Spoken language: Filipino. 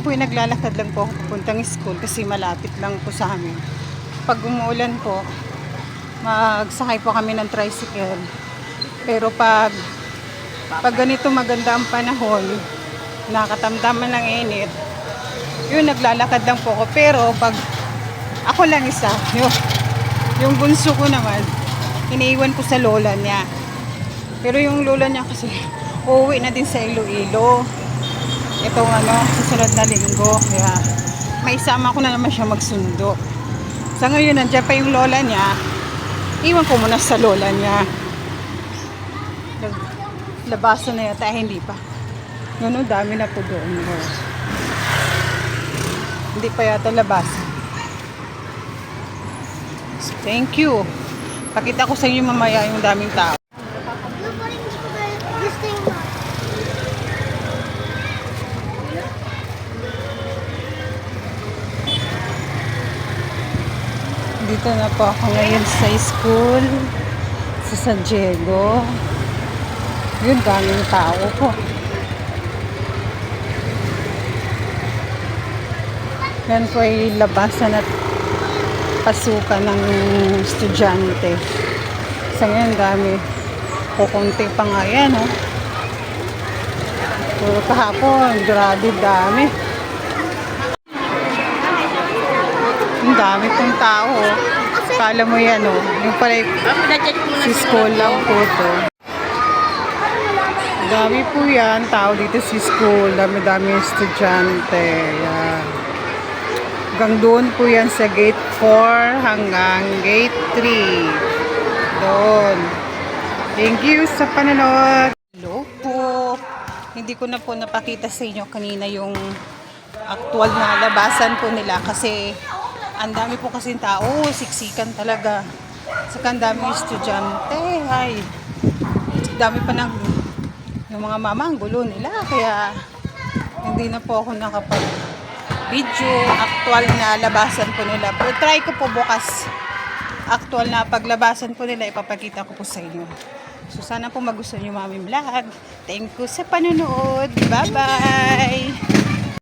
po yung naglalakad lang po ako pupuntang school kasi malapit lang po sa amin. Pag umuulan po, magsakay po kami ng tricycle. Pero pag ganito maganda ang panahon, nakatamdaman ng init, yun, naglalakad lang po ako. Pero pag ako lang isa, yung bunso ko naman, iniiwan ko sa lola niya. Pero yung lola niya kasi uuwi na din sa Iloilo itong susunod na linggo, kaya may isama ko na naman siya magsundo. Sa ngayon nandiyan pa yung lola niya, iwan ko muna sa lola niya. Labasan na yata, hindi pa. Dami na po doon. Hindi pa yata labasan. So, thank you. Pakita ko sa inyo mamaya yung daming tao. Dito na po ako ngayon sa school sa San Diego. Yun, daming tao po. Yan po ay labasan at pasukan ng estudyante. Sa ngayon, dami. Kukunti pa nga yan, oh. Puro kahapon, grabe dami. Ang dami pong tao, oh. Kala mo yan, oh. Yung pala si school lang po to. Dami po yan, tao dito sa school. Dami-dami estudyante. Yan. Hanggang doon po yan sa gate 4 hanggang gate 3. Doon. Thank you sa panonood. Hello po. Hindi ko na po napakita sa inyo kanina yung actual na labasan po nila kasi ang dami po kasing tao, siksikan talaga. Saka ang dami estudyante. Ay, dami pa ng yung mga mama, ang gulo nila. Kaya hindi na po ako nakapag-video. Actual na labasan po nila. Pero try ko po bukas. Actual na paglabasan po nila, ipapakita ko po sa inyo. So sana po magustuhan yung aming vlog. Thank you sa panonood. Bye-bye!